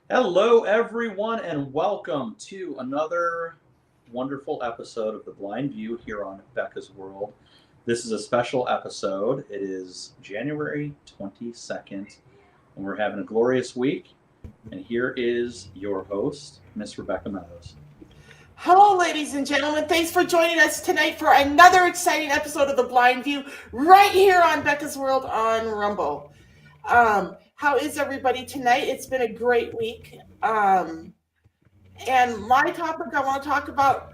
Hello, everyone, and welcome to another wonderful episode of The Blind View here on Becca's World. This is a special episode. It is January 22nd, and we're having a glorious week. And here is your host, Miss Rebecca Meadows. Hello, ladies and gentlemen. Thanks for joining us tonight for another exciting episode of The Blind View right here on Becca's World on Rumble. How is everybody tonight? It's been a great week. And my topic I want to talk about,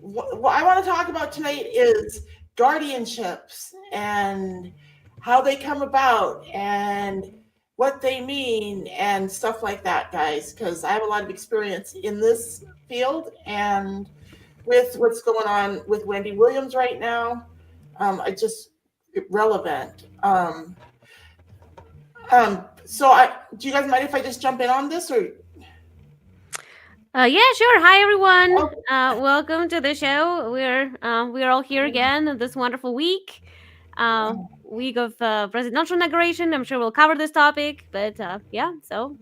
what I want to talk about tonight is guardianships and how they come about and what they mean and stuff like that, guys, because I have a lot of experience in this field and with what's going on with Wendy Williams right now. I just relevant. Do you guys mind if I just jump in on this or? Yeah, sure. Hi, everyone. Oh, Welcome to the show. We're all here again this wonderful week. Week of presidential inauguration. I'm sure we'll cover this topic, but yeah. So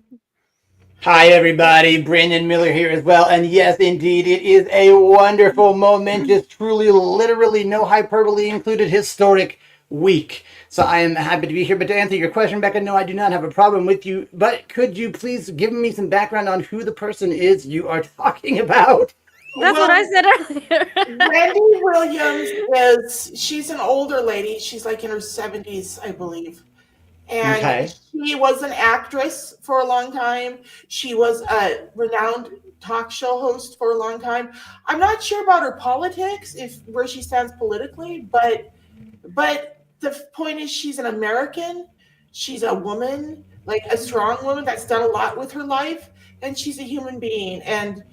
Hi, everybody. Brandon Miller here as well. And yes, indeed, it is a wonderful, momentous, truly, literally, no hyperbole included, historic week. So I am happy to be here. But to answer your question, Becca, no, I do not have a problem with you. But could you please give me some background on who the person is you are talking about? that's what I said earlier. Wendy Williams she's an older lady. She's like in her 70s, I believe. And Okay. she was an actress for a long time. She was a renowned talk show host for a long time. I'm not sure about her politics, if where she stands politically, but the point is she's an American. She's a woman, like a strong woman that's done a lot with her life, and she's a human being and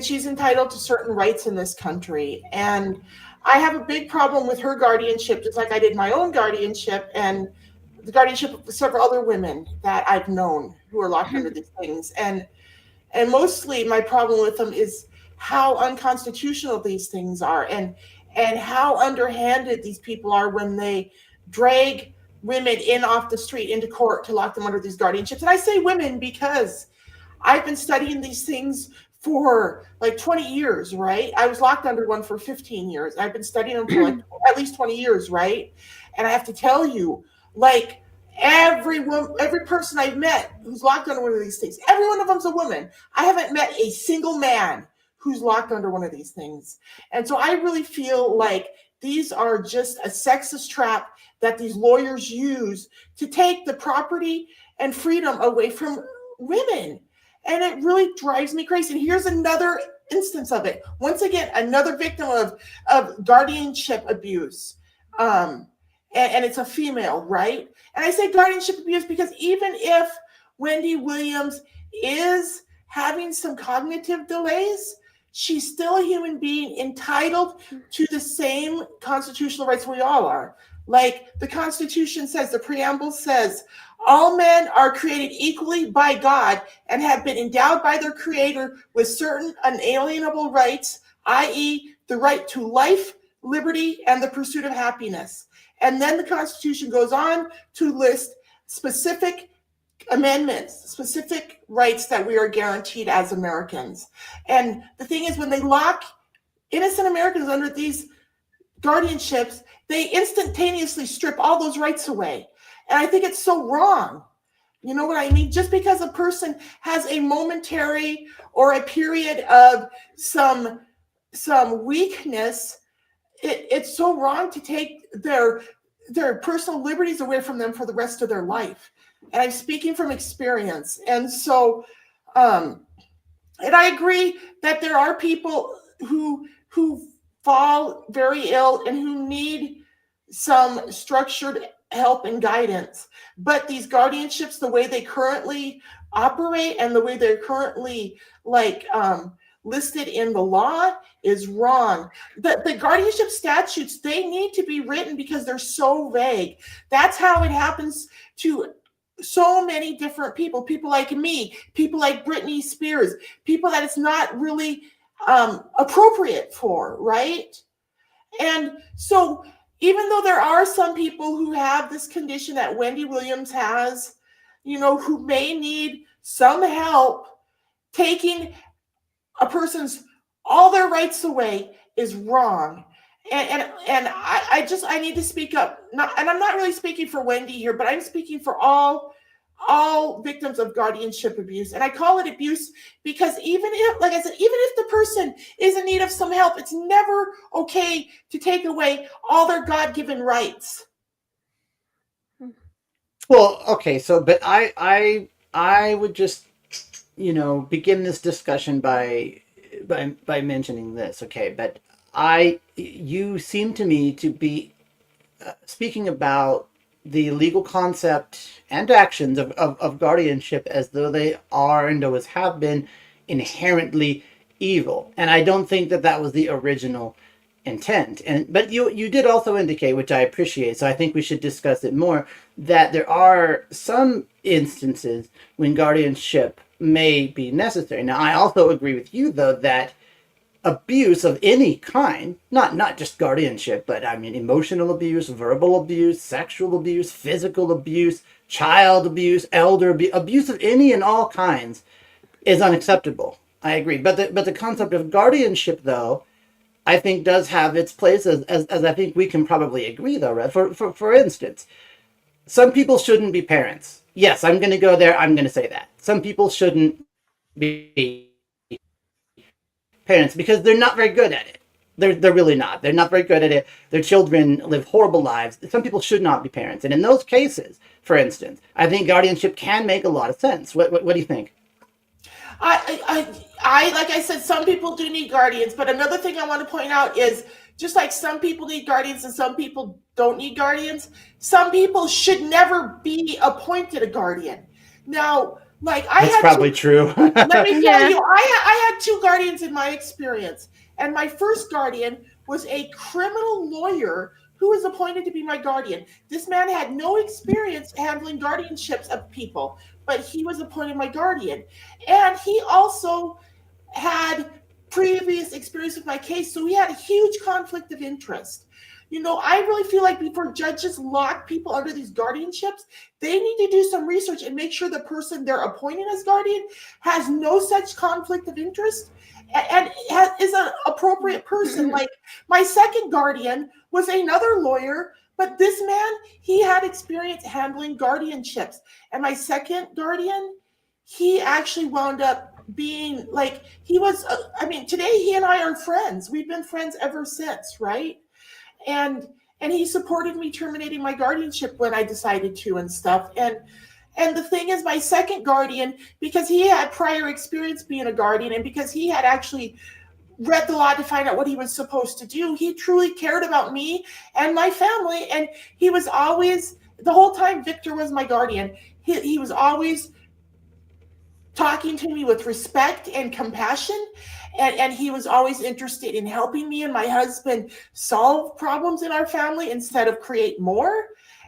she's entitled to certain rights in this country. And I have a big problem with her guardianship, just like I did my own guardianship and the guardianship of several other women that I've known who are locked under these things. And mostly my problem with them is how unconstitutional these things are and how underhanded these people are when they drag women in off the street into court to lock them under these guardianships. And I say women because I've been studying these things for like 20 years, right? I was locked under one for 15 years. I've been studying them for like at least 20 years, right? And I have to tell you, like every person I've met who's locked under one of these things, every one of them's a woman. I haven't met a single man who's locked under one of these things. And so I really feel like these are just a sexist trap that these lawyers use to take the property and freedom away from women. And it really drives me crazy. And here's another instance of it. Once again, another victim of guardianship abuse. And it's a female, right? And I say guardianship abuse because even if Wendy Williams is having some cognitive delays, she's still a human being entitled to the same constitutional rights we all are. Like the Constitution says, the preamble says, all men are created equally by God and have been endowed by their Creator with certain unalienable rights, i.e., the right to life, liberty, and the pursuit of happiness. And then the Constitution goes on to list specific amendments, specific rights that we are guaranteed as Americans. And the thing is, when they lock innocent Americans under these guardianships, they instantaneously strip all those rights away. And I think it's so wrong. You know what I mean? Just because a person has a momentary or a period of some weakness, it's so wrong to take their personal liberties away from them for the rest of their life. And I'm speaking from experience. And so, and I agree that there are people who fall very ill and who need some structured help and guidance. But these guardianships, the way they currently operate and the way they're currently listed in the law is wrong. The guardianship statutes, they need to be written because they're so vague. That's how it happens to so many different people like me, people like Britney Spears, people that it's not really appropriate for, right? And so even though there are some people who have this condition that Wendy Williams has, who may need some help taking a person's all their rights away is wrong. And I need to speak up. And I'm not really speaking for Wendy here, but I'm speaking for all victims of guardianship abuse. And I call it abuse because even if, like I said, even if the person is in need of some help, it's never okay to take away all their God-given rights. Well, okay, so but I would just begin this discussion by mentioning this, okay? But you seem to me to be speaking about the legal concept and actions of guardianship as though they are and always have been inherently evil, and I don't think that was the original intent. But you did also indicate, which I appreciate, so I think we should discuss it more, that there are some instances when guardianship may be necessary. Now, I also agree with you, though, that abuse of any kind, not just guardianship, but I mean emotional abuse, verbal abuse, sexual abuse, physical abuse, child abuse, elder abuse of any and all kinds is unacceptable. I agree. But the concept of guardianship, though, I think does have its place, as I think we can probably agree, though, right? For instance, some people shouldn't be parents. Yes, I'm going to go there. I'm going to say that. Some people shouldn't be parents because they're not very good at it. They're really not. They're not very good at it. Their children live horrible lives. Some people should not be parents. And in those cases, for instance, I think guardianship can make a lot of sense. What do you think? I like I said, some people do need guardians, but another thing I want to point out is just like some people need guardians and some people don't need guardians, some people should never be appointed a guardian. Now, like That's probably true. Let me tell you, I had 2 guardians in my experience, and my first guardian was a criminal lawyer who was appointed to be my guardian. This man had no experience handling guardianships of people, but he was appointed my guardian. And he also had previous experience with my case, so we had a huge conflict of interest. I really feel like before judges lock people under these guardianships, they need to do some research and make sure the person they're appointing as guardian has no such conflict of interest and is an appropriate person. Like my second guardian was another lawyer, but this man, he had experience handling guardianships. And my second guardian, he actually wound up being like, he was, today he and I are friends. We've been friends ever since, right? And he supported me terminating my guardianship when I decided to and stuff. And the thing is, my second guardian, because he had prior experience being a guardian and because he had actually read the law to find out what he was supposed to do, he truly cared about me and my family. And he was always, the whole time Victor was my guardian, he was always talking to me with respect and compassion. And he was always interested in helping me and my husband solve problems in our family instead of create more.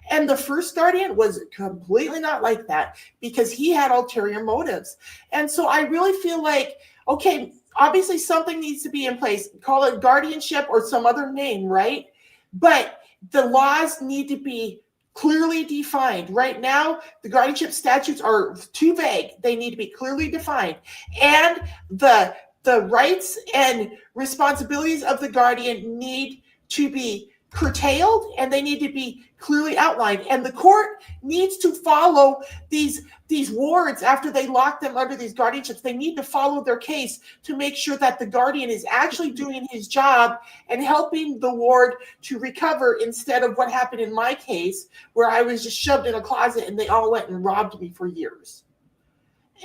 And the first guardian was completely not like that because he had ulterior motives. And so I really feel like, okay, obviously something needs to be in place. Call it guardianship or some other name, right? But the laws need to be clearly defined. Right now, the guardianship statutes are too vague. They need to be clearly defined. And the rights and responsibilities of the guardian need to be curtailed and they need to be clearly outlined. And the court needs to follow these wards after they lock them under these guardianships. They need to follow their case to make sure that the guardian is actually doing his job and helping the ward to recover instead of what happened in my case where I was just shoved in a closet and they all went and robbed me for years.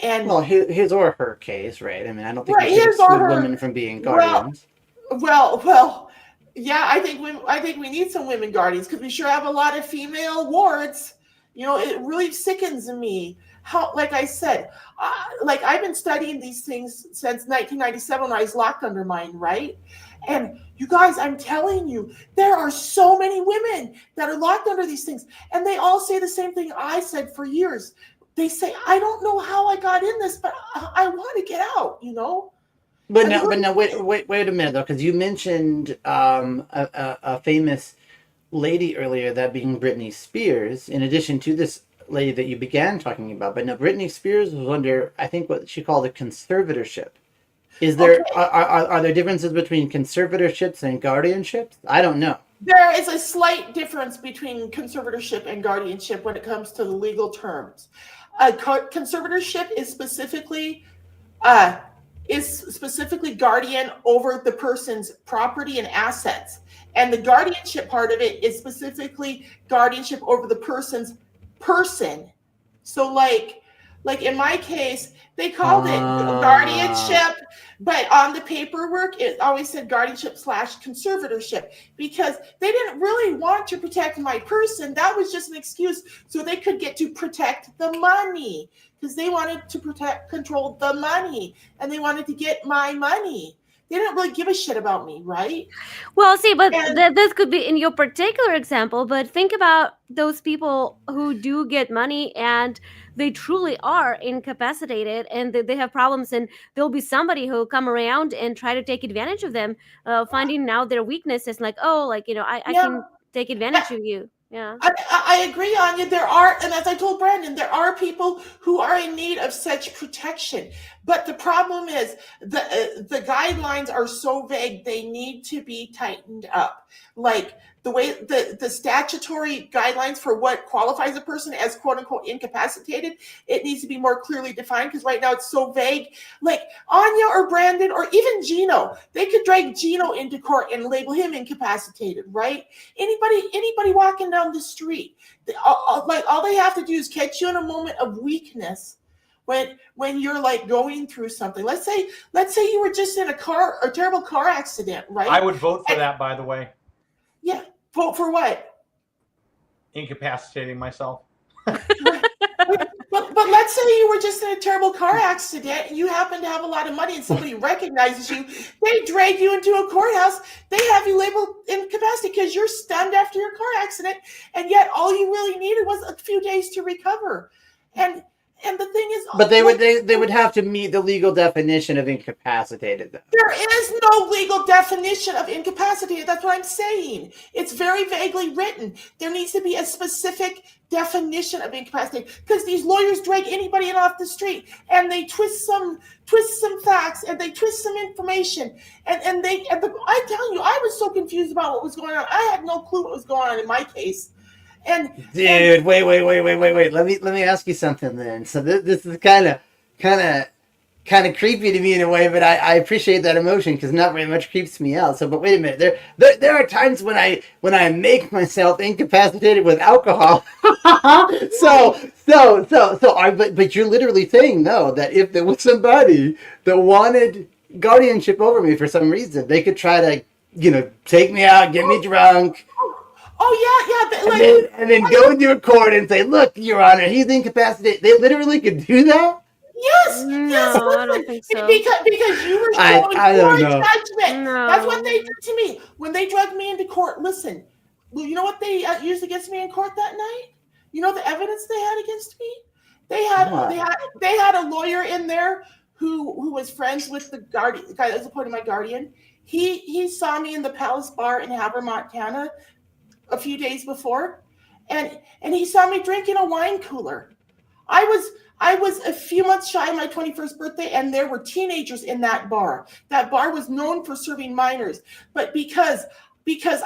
And well, his or her case, right? I mean, I don't think we should exclude women from being guardians. Well, yeah, I think we need some women guardians because we sure have a lot of female wards. It really sickens me how, like I said, like I've been studying these things since 1997 when I was locked under mine, right? And you guys, I'm telling you, there are so many women that are locked under these things, and they all say the same thing I said for years. They say, I don't know how I got in this, but I want to get out, But now, wait a minute, though, because you mentioned a famous lady earlier, that being Britney Spears, in addition to this lady that you began talking about, but no, Britney Spears was under, I think, what she called a conservatorship. Is there Okay. are there differences between conservatorships and guardianships? I don't know. There is a slight difference between conservatorship and guardianship when it comes to the legal terms. A conservatorship uh, is specifically guardian over the person's property and assets, and the guardianship part of it is specifically guardianship over the person's person. So, like in my case, they called it guardianship, but on the paperwork, it always said guardianship / conservatorship because they didn't really want to protect my person. That was just an excuse so they could get to protect the money because they wanted to control the money and they wanted to get my money. They didn't really give a shit about me, right? Well, see, but And this could be in your particular example, but think about those people who do get money and they truly are incapacitated and they have problems, and there'll be somebody who'll come around and try to take advantage of them, finding out their weaknesses, like, oh, like, I yeah, can take advantage of you. Yeah. I agree on you. There are, and as I told Brandon, there are people who are in need of such protection. But the problem is the guidelines are so vague; they need to be tightened up. Like the way the statutory guidelines for what qualifies a person as "quote unquote" incapacitated, it needs to be more clearly defined because right now it's so vague. Like Anya or Brandon or even Gino, they could drag Gino into court and label him incapacitated, right? Anybody walking down the street, all they have to do is catch you in a moment of weakness when you're like going through something. Let's say you were just in a terrible car accident, right? I would vote for that, by the way. Yeah, vote for what? Incapacitating myself. But let's say you were just in a terrible car accident and you happen to have a lot of money and somebody recognizes you. They drag you into a courthouse. They have you labeled incapacitated because you're stunned after your car accident, and yet all you really needed was a few days to recover. And the thing is, But they would have to meet the legal definition of incapacitated, though. there is no legal definition of incapacitated. That's what I'm saying. It's very vaguely written. There needs to be a specific definition of incapacitated because these lawyers drag anybody in off the street and they twist some facts and they twist some information and I'm telling you, I was so confused about what was going on. I had no clue what was going on in my case. Dude, wait. Let me ask you something then. So this is kind of creepy to me in a way, but I appreciate that emotion because not very much creeps me out. So, but wait a minute. There are times when I make myself incapacitated with alcohol. But you're literally saying though that if there was somebody that wanted guardianship over me for some reason, they could try to take me out, get me drunk. Oh yeah. And then go into a court and say, "Look, Your Honor, he's incapacitated." They literally could do that. Yes, No, yes. I Listen, don't think so. because you were I showing don't poor know. judgment. No. That's what they did to me when they dragged me into court. Listen, well, you know what they used against me in court that night? You know the evidence they had against me? They had a lawyer in there who was friends with the guy that was appointed my guardian. He saw me in the Palace Bar in Haber, Montana, a few days before, and he saw me drinking a wine cooler. I was a few months shy of my 21st birthday, and there were teenagers in that bar. That bar was known for serving minors, but because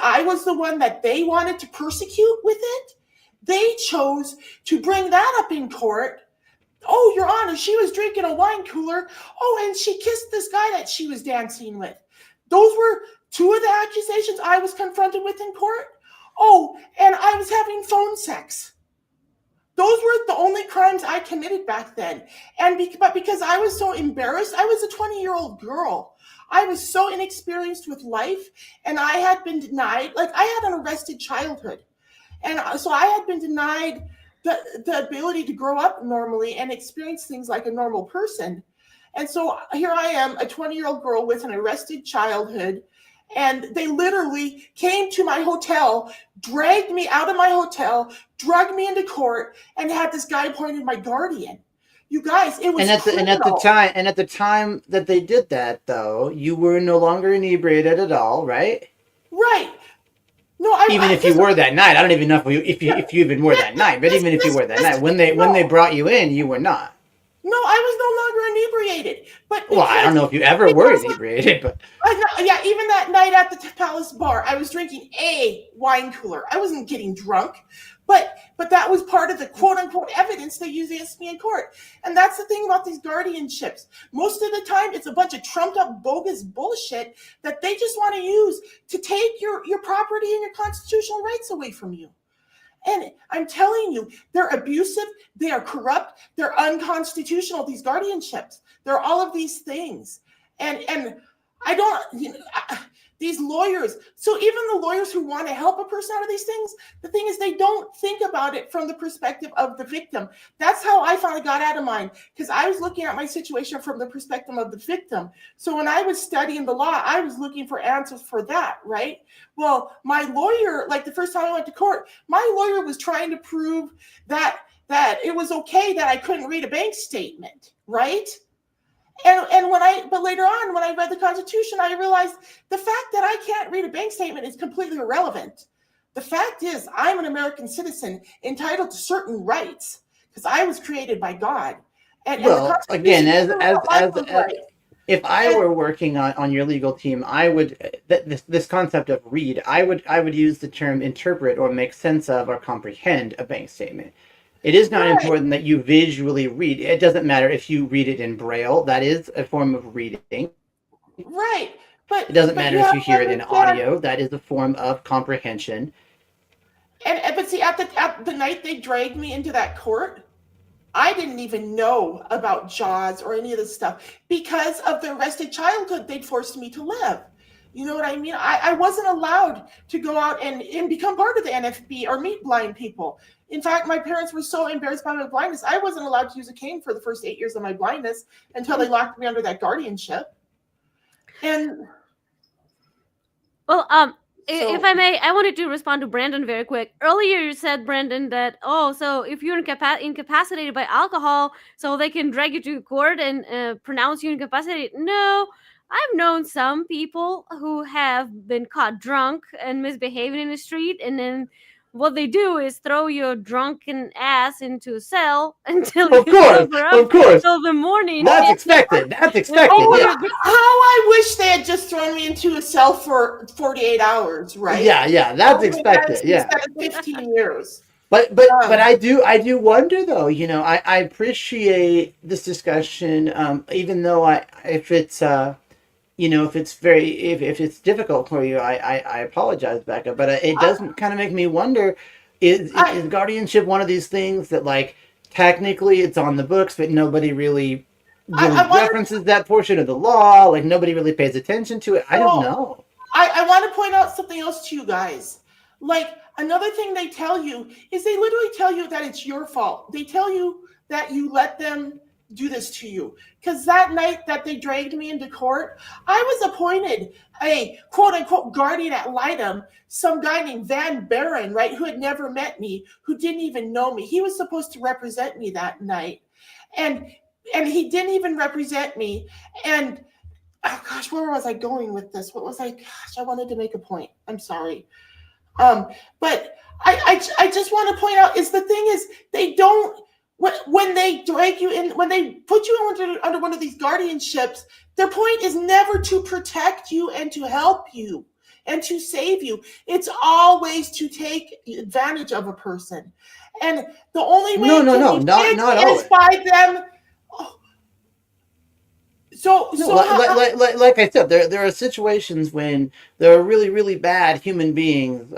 I was the one that they wanted to persecute with it, they chose to bring that up in court. Oh, Your Honor, she was drinking a wine cooler. Oh, and she kissed this guy that she was dancing with. Those were two of the accusations I was confronted with in court. Oh, and I was having phone sex. Those were the only crimes I committed back then. But because I was so embarrassed, I was a 20-year-old girl. I was so inexperienced with life, and I had been denied, like I had an arrested childhood. And so I had been denied the ability to grow up normally and experience things like a normal person. And so here I am, a 20-year-old girl with an arrested childhood, and they literally came to my hotel, dragged me out of my hotel, drugged me into court, and had this guy appointed my guardian. You guys, it was And at the time that they did that, though, you were no longer inebriated at all, right? Right. No, I Even if you were that night, I don't even know if you even were that night. But even if you were that night, when they brought you in, you were not. No, I was no longer inebriated. But Well, I don't know if you ever were inebriated, but yeah, even that night at the Palace Bar, I was drinking a wine cooler. I wasn't getting drunk, but that was part of the quote unquote evidence they use against me in court. And that's the thing about these guardianships. Most of the time, it's a bunch of trumped up, bogus bullshit that they just want to use to take your property and your constitutional rights away from you. And I'm telling you, they're abusive, they are corrupt, they're unconstitutional, these guardianships. They're all of these things. And I don't, these lawyers, so even the lawyers who want to help a person out of these things, the thing is they don't think about it from the perspective of the victim. That's how I finally got out of mine, because I was looking at my situation from the perspective of the victim. So when I was studying the law, I was looking for answers for that, right? Well, my lawyer, like the first time I went to court, my lawyer was trying to prove that it was okay that I couldn't read a bank statement, right? But later on, when I read the Constitution, I realized the fact that I can't read a bank statement is completely irrelevant. The fact is, I'm an American citizen entitled to certain rights because I was created by God. Well, again, if I were working on your legal team, I would this concept of read, I would use the term interpret or make sense of or comprehend a bank statement. It is not important that you visually read. It doesn't matter if you read it in Braille. That is a form of reading. Right. But it doesn't matter if you hear it in audio. That is a form of comprehension. But see, at the night they dragged me into that court, I didn't even know about JAWS or any of this stuff because of the arrested childhood they'd forced me to live. You know what I mean? I wasn't allowed to go out and become part of the NFB or meet blind people. In fact, my parents were so embarrassed by my blindness, I wasn't allowed to use a cane for the first 8 years of my blindness until they locked me under that guardianship. And well, if I may, I wanted to respond to Brandon very quick. Earlier, you said, Brandon, that, so if you're incapacitated by alcohol, so they can drag you to court and pronounce you incapacitated. No, I've known some people who have been caught drunk and misbehaving in the street, and then what they do is throw your drunken ass into a cell until you sober up until the morning. That's expected. That's expected. Yeah. How I wish they had just thrown me into a cell for 48 hours, right? Yeah, that's expected. Yeah. Instead of 15 years. But I do wonder though. You know, I appreciate this discussion, even though if it's difficult for you, I apologize, Becca, but it doesn't kind of make me wonder, is guardianship one of these things that, like, technically it's on the books, but nobody really references that portion of the law, like nobody really pays attention to it? I don't know. I want to point out something else to you guys. Like, another thing they tell you is they literally tell you that it's your fault. They tell you that you let them do this to you. Because that night that they dragged me into court, I was appointed a quote-unquote guardian ad litem, some guy named Van Barren, right, who had never met me, who didn't even know me. He was supposed to represent me that night. And he didn't even represent me. And, oh gosh, where was I going with this? I wanted to make a point. I'm sorry. But I just want to point out is the thing is they don't, when they drag you in, when they put you under one of these guardianships, their point is never to protect you and to help you and to save you. It's always to take advantage of a person. And the only way not is by them. Like I said, there are situations when there are really, really bad human beings,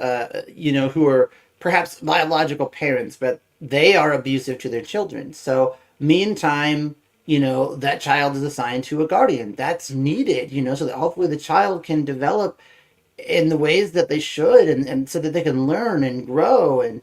who are perhaps biological parents, but they are abusive to their children. So meantime, that child is assigned to a guardian. That's needed, so that hopefully the child can develop in the ways that they should and so that they can learn and grow and,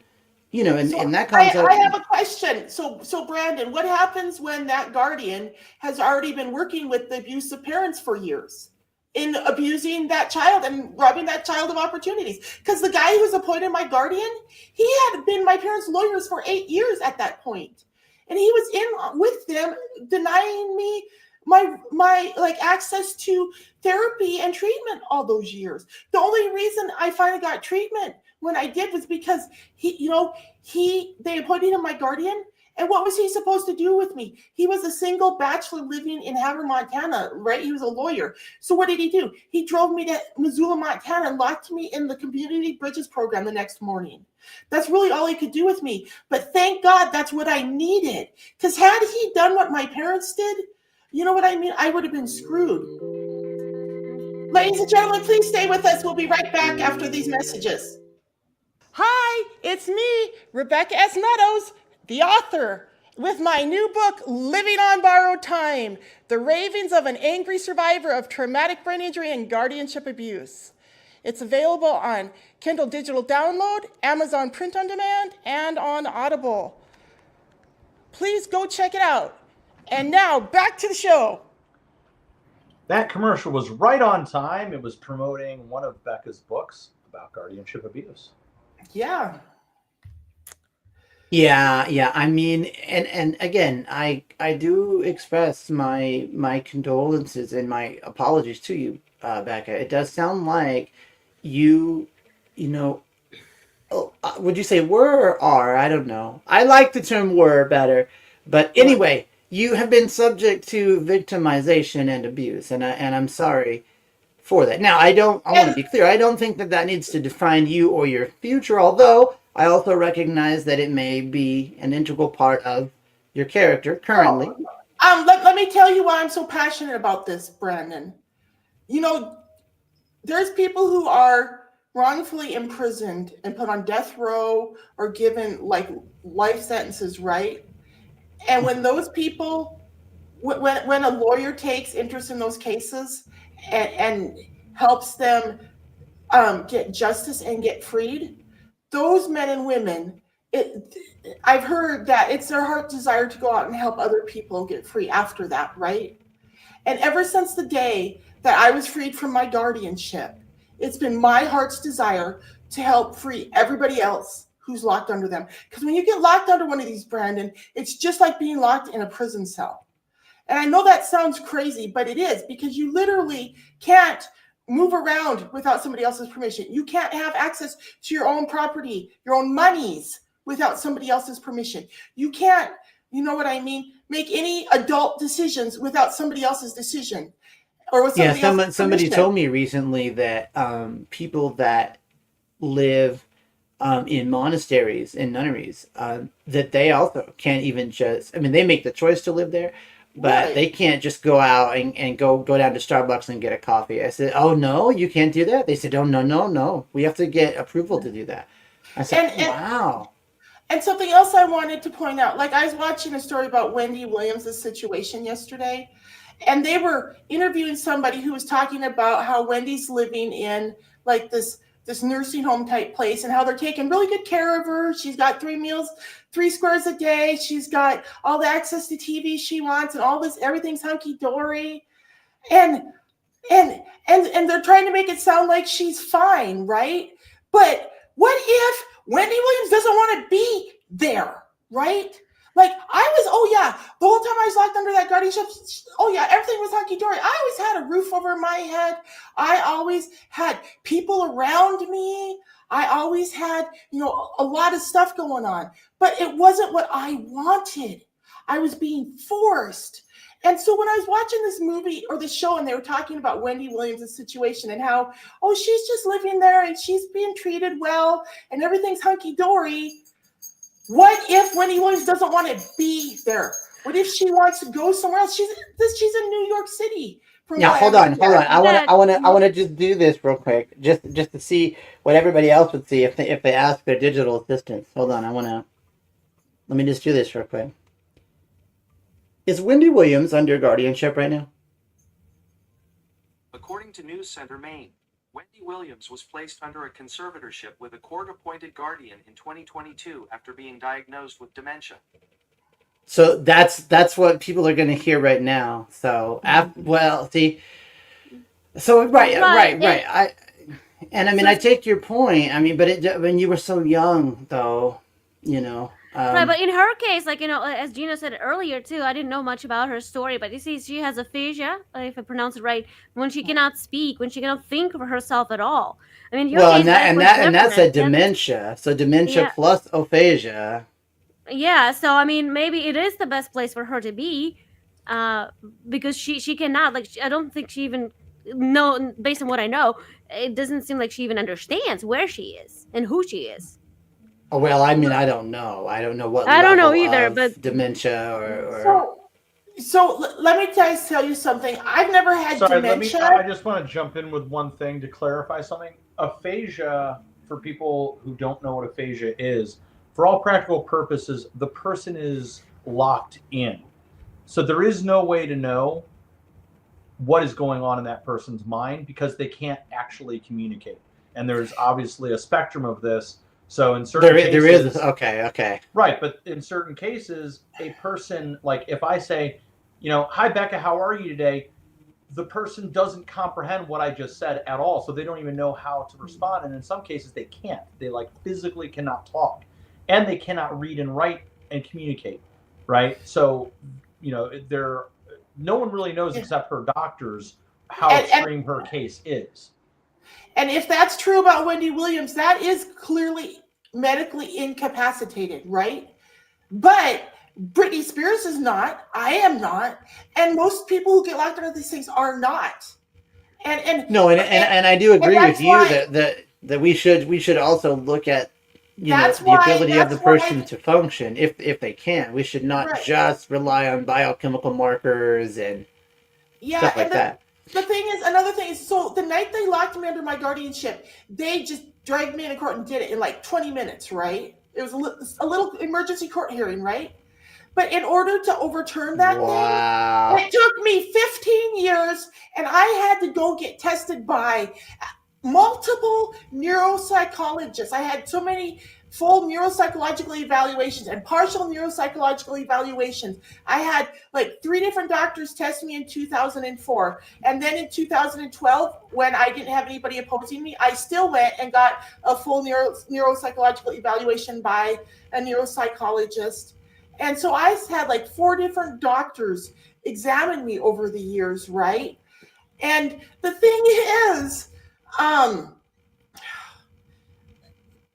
in that concept. I have a question. So Brandon, what happens when that guardian has already been working with the abusive parents for years in abusing that child and robbing that child of opportunities? Because the guy who was appointed my guardian, he had been my parents' lawyers for 8 years at that point. And he was in with them denying me my like access to therapy and treatment all those years. The only reason I finally got treatment when I did was because they appointed him my guardian. And what was he supposed to do with me? He was a single bachelor living in Havre, Montana, right? He was a lawyer. So what did he do? He drove me to Missoula, Montana, and locked me in the Community Bridges program the next morning. That's really all he could do with me. But thank God that's what I needed. Because had he done what my parents did, you know what I mean? I would have been screwed. Ladies and gentlemen, please stay with us. We'll be right back after these messages. Hi, it's me, Rebecca S. Meadows, the author, with my new book, Living on Borrowed Time, The Ravings of an Angry Survivor of Traumatic Brain Injury and Guardianship Abuse. It's available on Kindle Digital Download, Amazon Print on Demand, and on Audible. Please go check it out. And now, back to the show. That commercial was right on time. It was promoting one of Becca's books about guardianship abuse. Yeah. Yeah. I mean, and again, I do express my condolences and my apologies to you, Becca. It does sound like you know, would you say were or are? I don't know. I like the term were better, but anyway, you have been subject to victimization and abuse, and I'm sorry for that. Now, I want to be clear. I don't think that needs to define you or your future, although I also recognize that it may be an integral part of your character currently. Let me tell you why I'm so passionate about this, Brandon. You know, there's people who are wrongfully imprisoned and put on death row or given like life sentences, right? And when those people, when a lawyer takes interest in those cases and helps them get justice and get freed, those men and women, I've heard that it's their heart desire to go out and help other people get free after that, right? And ever since the day that I was freed from my guardianship, it's been my heart's desire to help free everybody else who's locked under them. Because when you get locked under one of these, Brandon, it's just like being locked in a prison cell. And I know that sounds crazy, but it is, because you literally can't move around without somebody else's permission. You can't have access to your own property, your own monies without somebody else's permission. You can't, you know what I mean, make any adult decisions without somebody else's decision. Or with somebody told me recently that people that live in monasteries and nunneries, that they also can't even just, I mean, they make the choice to live there, but they can't just go out and go down to Starbucks and get a coffee. I said, oh, no, you can't do that? They said, oh, no. We have to get approval to do that. I said, wow. And something else I wanted to point out, like I was watching a story about Wendy Williams' situation yesterday, and they were interviewing somebody who was talking about how Wendy's living in like this nursing home type place and how they're taking really good care of her. She's got 3 meals, 3 squares a day. She's got all the access to TV she wants and all this, everything's hunky dory. And they're trying to make it sound like she's fine, right? But what if Wendy Williams doesn't want to be there, right? Like the whole time I was locked under that guardianship, everything was hunky-dory. I always had a roof over my head. I always had people around me. I always had, a lot of stuff going on. But it wasn't what I wanted. I was being forced. And so when I was watching this movie or this show and they were talking about Wendy Williams' situation and how, she's just living there and she's being treated well and everything's hunky-dory. What if Wendy Williams doesn't want to be there? What if she wants to go somewhere else? She's in New York City. Now hold on. I want to just do this real quick, just to see what everybody else would see if they ask their digital assistants. Hold on, let me just do this real quick. Is Wendy Williams under guardianship right now? According to News Center Maine, Wendy Williams was placed under a conservatorship with a court-appointed guardian in 2022 after being diagnosed with dementia. So that's what people are going to hear right now. So, right. I take your point. I mean, but when you were so young, though, Right, but in her case, like, as Gina said earlier too, I didn't know much about her story, but you see, she has aphasia, if I pronounce it right, when she cannot speak, when she cannot think for herself at all. I mean, your Well, case was and that's a different. dementia. So dementia Yeah, plus aphasia. yeah. So I mean, maybe it is the best place for her to be, uh, because she cannot, like, I don't think she even know. Based on what I know, it doesn't seem like she even understands where she is and who she is. Oh, well, I mean, I don't know. I don't know what I don't know level either, of but dementia or So let me guys tell you something. I've never had Sorry, dementia. I just want to jump in with one thing to clarify something. Aphasia, for people who don't know what aphasia is, for all practical purposes, the person is locked in. So there is no way to know what is going on in that person's mind because they can't actually communicate. And there's obviously a spectrum of this. So in certain there is cases, okay. right, but in certain cases, a person, like if I say, hi Becca, how are you today? The person doesn't comprehend what I just said at all, so they don't even know how to respond. And in some cases, they can't. They like physically cannot talk, and they cannot read and write and communicate, right? So, there, no one really knows except her doctors how And, extreme her case is. and if that's true about Wendy Williams, that is clearly medically incapacitated, right? But Britney Spears is not. I am not. And most people who get locked into these things are not. And No, and I do agree with that's you why that we should also look at that's the why ability of the that's why person to function if they can. We should not right. just rely on biochemical markers and Yeah, stuff and like that. the thing is, another thing is, so the night they locked me under my guardianship, they just dragged me into court and did it in like 20 minutes, right? It was a little emergency court hearing, right? But in order to overturn that thing, Wow. it took me 15 years, and I had to go get tested by multiple neuropsychologists. I had so many full neuropsychological evaluations and partial neuropsychological evaluations. I had like 3 different doctors test me in 2004. And then in 2012, when I didn't have anybody opposing me, I still went and got a full neuropsychological evaluation by a neuropsychologist. And so I had like 4 different doctors examine me over the years, right? And the thing is, um,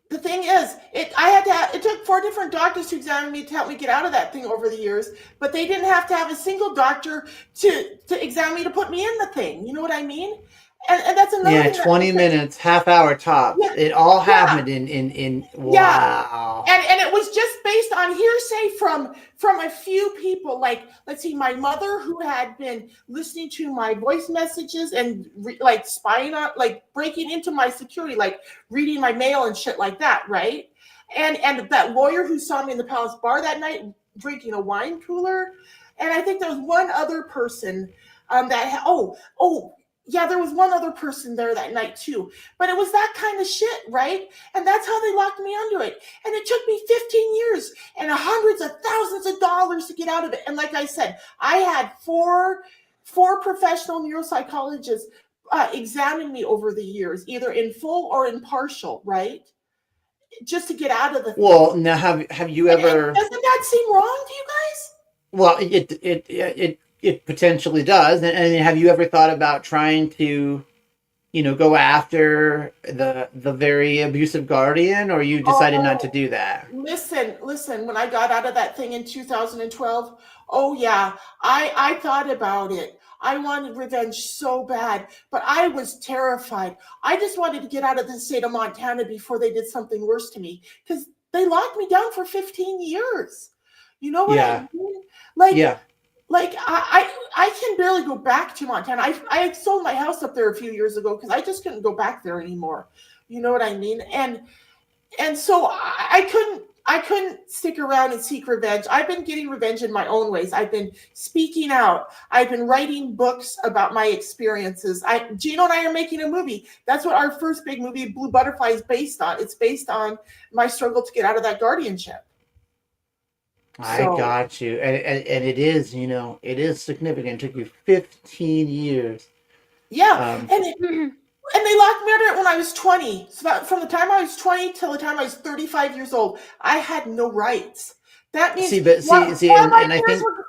it took 4 different doctors to examine me to help me get out of that thing over the years, but they didn't have to have a single doctor to examine me to put me in the thing. You know what I mean? And that's another thing 20 minutes, half hour tops. Yeah, It all yeah, happened in yeah. wow. And it was just based on hearsay from a few people. Like, let's see, my mother, who had been listening to my voice messages and like spying on, like breaking into my security, like reading my mail and shit like that, right? And that lawyer who saw me in the Palace Bar that night drinking a wine cooler. And I think there was one other person yeah, there was one other person there that night too. But it was that kind of shit, right? And that's how they locked me under it. And it took me 15 years and hundreds of thousands of dollars to get out of it. And like I said, I had four professional neuropsychologists examine me over the years, either in full or in partial, right? Just to get out of the thing. Well, now have you ever? And doesn't that seem wrong to you guys? Well, it potentially does. And have you ever thought about trying to, go after the very abusive guardian, or you decided not to do that? Listen, when I got out of that thing in 2012, oh yeah, I thought about it. I wanted revenge so bad, but I was terrified. I just wanted to get out of the state of Montana before they did something worse to me, because they locked me down for 15 years. You know what I mean? Like, Yeah. like I can barely go back to Montana. I sold my house up there a few years ago because I just couldn't go back there anymore. You know what I mean? And so I couldn't stick around and seek revenge. I've been getting revenge in my own ways. I've been speaking out. I've been writing books about my experiences. Gino and I are making a movie. That's what our first big movie, Blue Butterfly, is based on. It's based on my struggle to get out of that guardianship. I got you. And it is, it is significant. It took you 15 years. Yeah. And they locked me under it when I was 20. So that, from the time I was 20 till the time I was 35 years old, I had no rights. That means while my and peers were,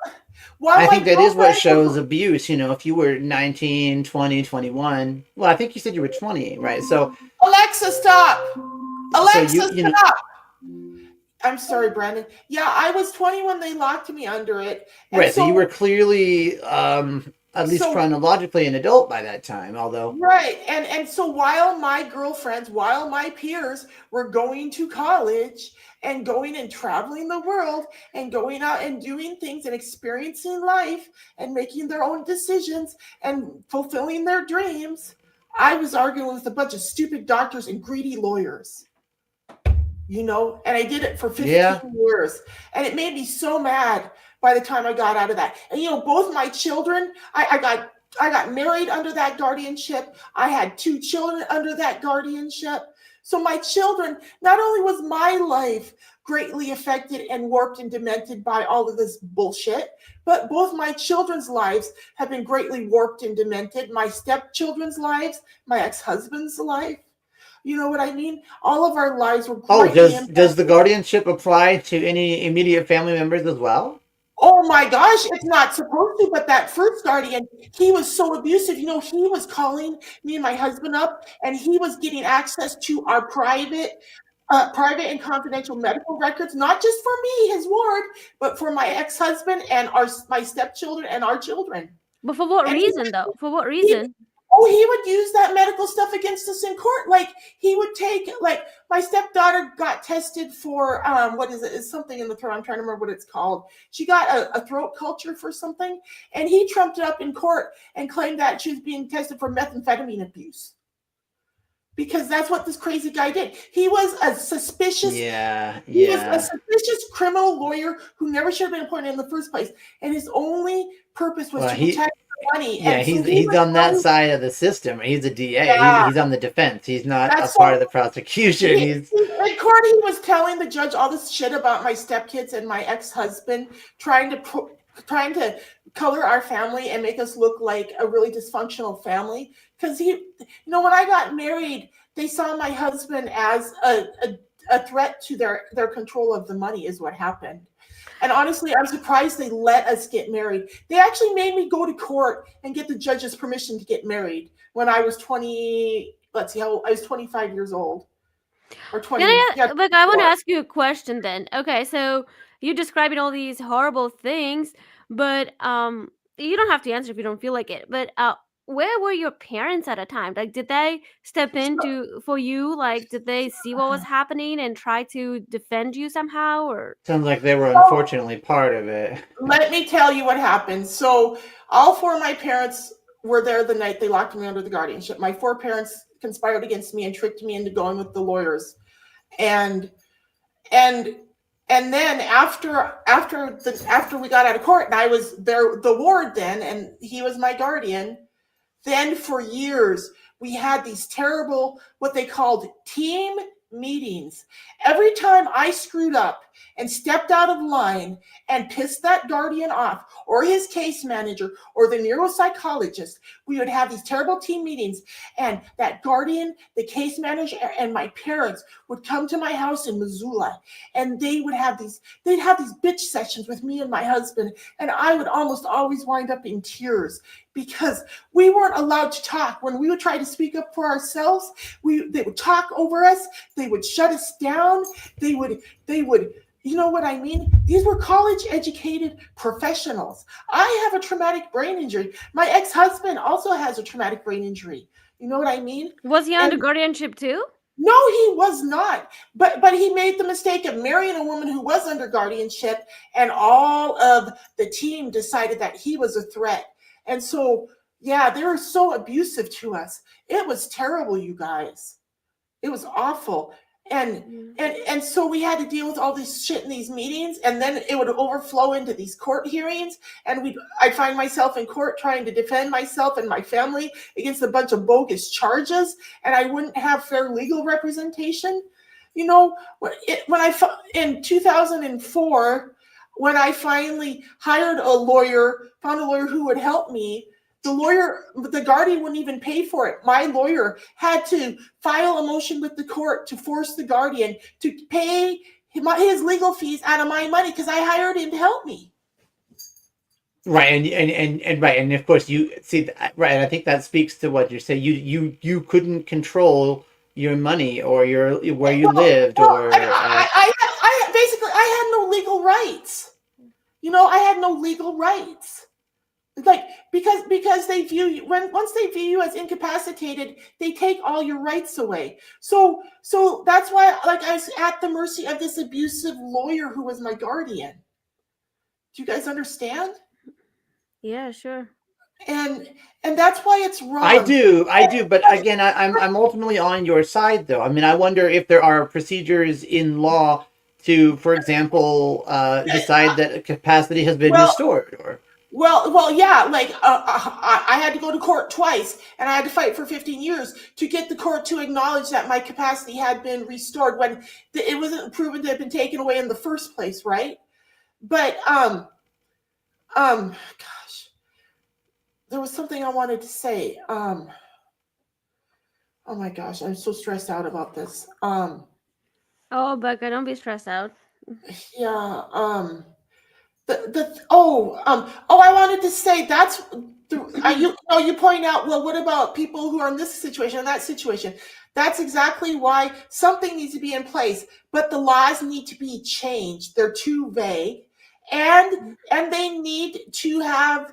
while I my think that is what girlfriends shows were, abuse. If you were 19, 20, 21. Well, I think you said you were 20, right? Alexa, stop. So Alexa, stop. I'm sorry, Brandon. Yeah, I was 20 when they locked me under it. And right. So you were clearly, at least so chronologically, an adult by that time, although. right. And so while my girlfriends, while my peers were going to college and going and traveling the world and going out and doing things and experiencing life and making their own decisions and fulfilling their dreams, I was arguing with a bunch of stupid doctors and greedy lawyers. And I did it for 15 years, and it made me so mad by the time I got out of that. And both my children, I got married under that guardianship. I had 2 children under that guardianship. So my children, not only was my life greatly affected and warped and demented by all of this bullshit, but both my children's lives have been greatly warped and demented. My stepchildren's lives, my ex-husband's life. You know what I mean? All of our lives were greatly impacted. Does the guardianship apply to any immediate family members as well? Oh my gosh, it's not supposed to, but that first guardian, he was so abusive. He was calling me and my husband up, and he was getting access to our private and confidential medical records, not just for me, his ward, but for my ex-husband and my stepchildren and our children. But for what reason, though? For what reason? He would use that medical stuff against us in court. Like, he would take, like, my stepdaughter got tested for, what is it? It's something in the throat. I'm trying to remember what it's called. She got a throat culture for something, and he trumped it up in court and claimed that she was being tested for methamphetamine abuse. Because that's what this crazy guy did. He was a suspicious, He was a suspicious criminal lawyer who never should have been appointed in the first place. And his only purpose was to protect money. Yeah, he's on that side of the system. He's a DA. Yeah. He's on the defense. He's not a part of the prosecution. In court, he was telling the judge all this shit about my stepkids and my ex-husband, trying to color our family and make us look like a really dysfunctional family. Because when I got married, they saw my husband as a threat to their control of the money, is what happened. And honestly, I'm surprised they let us get married. They actually made me go to court and get the judge's permission to get married when I was 20. Let's see, I was 25 years old. Or 20. I want to ask you a question then. Okay, so you're describing all these horrible things, but you don't have to answer if you don't feel like it. But where were your parents at a time? Like, did they step in for you? Like, did they see what was happening and try to defend you somehow? Or sounds like they were unfortunately part of it. Let me tell you what happened. So all 4 of my parents were there the night they locked me under the guardianship. My 4 parents conspired against me and tricked me into going with the lawyers. And then after we got out of court, and I was there, the ward then, and he was my guardian. Then for years, we had these terrible, what they called team meetings. Every time I screwed up and stepped out of line and pissed that guardian off, or his case manager, or the neuropsychologist, we would have these terrible team meetings, and that guardian, the case manager, and my parents would come to my house in Missoula, and they'd have these bitch sessions with me and my husband, and I would almost always wind up in tears because we weren't allowed to talk. When we would try to speak up for ourselves, they would talk over us, they would shut us down, they would, you know what I mean? These were college-educated professionals. I have a traumatic brain injury. My ex-husband also has a traumatic brain injury. You know what I mean? Was he under guardianship too? No, he was not. But he made the mistake of marrying a woman who was under guardianship, and all of the team decided that he was a threat. And so, yeah, they were so abusive to us. It was terrible, you guys. It was awful. And so we had to deal with all this shit in these meetings, and then it would overflow into these court hearings, and I'd find myself in court trying to defend myself and my family against a bunch of bogus charges, and I wouldn't have fair legal representation. In 2004, when I finally found a lawyer who would help me, the guardian wouldn't even pay for it. My lawyer had to file a motion with the court to force the guardian to pay his legal fees out of my money because I hired him to help me. Right, and right, and of course you see, right. I think that speaks to what you're saying. You couldn't control your money or your where you lived, or I basically I had no legal rights. I had no legal rights. Like because they view you once they view you as incapacitated, they take all your rights away. So that's why I was at the mercy of this abusive lawyer who was my guardian. Do you guys understand? Yeah, sure. And that's why it's wrong. I do, but again, I'm ultimately on your side, though. I mean, I wonder if there are procedures in law to, for example, decide that capacity has been restored, or. Well, yeah. I had to go to court twice, and I had to fight for 15 years to get the court to acknowledge that my capacity had been restored when it wasn't proven to have been taken away in the first place, right? But gosh, there was something I wanted to say. Oh my gosh, I'm so stressed out about this. Oh, Becca, don't be stressed out. Yeah. I wanted to say that's you point out, well, what about people who are in this situation and that situation? That's exactly why something needs to be in place, but the laws need to be changed. They're too vague, and they need to have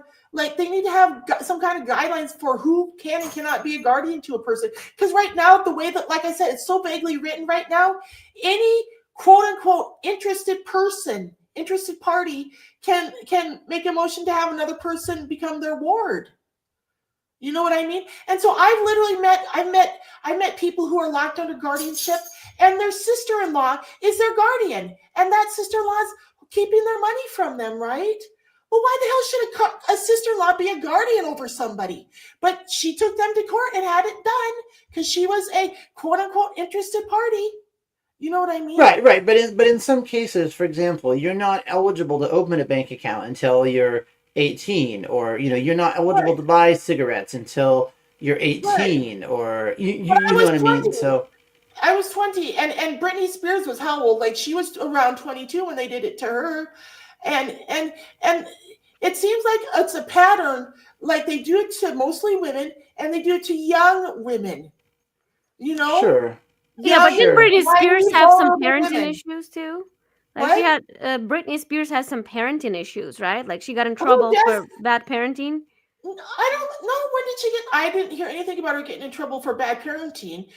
some kind of guidelines for who can and cannot be a guardian to a person. Because right now, the way that, like I said, it's so vaguely written right now, any quote unquote interested party can make a motion to have another person become their ward. You know what I mean? And so I've literally met people who are locked under guardianship, and their sister-in-law is their guardian, and that sister-in-law's keeping their money from them, right? Well, why the hell should a sister-in-law be a guardian over somebody? But she took them to court and had it done because she was a quote-unquote interested party. You know what I mean? Right. But in some cases, for example, you're not eligible to open a bank account until you're 18, or you're not eligible to buy cigarettes until you're 18, or you know what I mean. So I was 20, and Britney Spears was how old? Like she was around 22 when they did it to her, and it seems like it's a pattern. Like they do it to mostly women, and they do it to young women. Sure. Yeah, but didn't Britney Spears have some parenting issues too? Like Britney Spears has some parenting issues, right? Like she got in trouble for bad parenting. I don't know. When did she get? I didn't hear anything about her getting in trouble for bad parenting.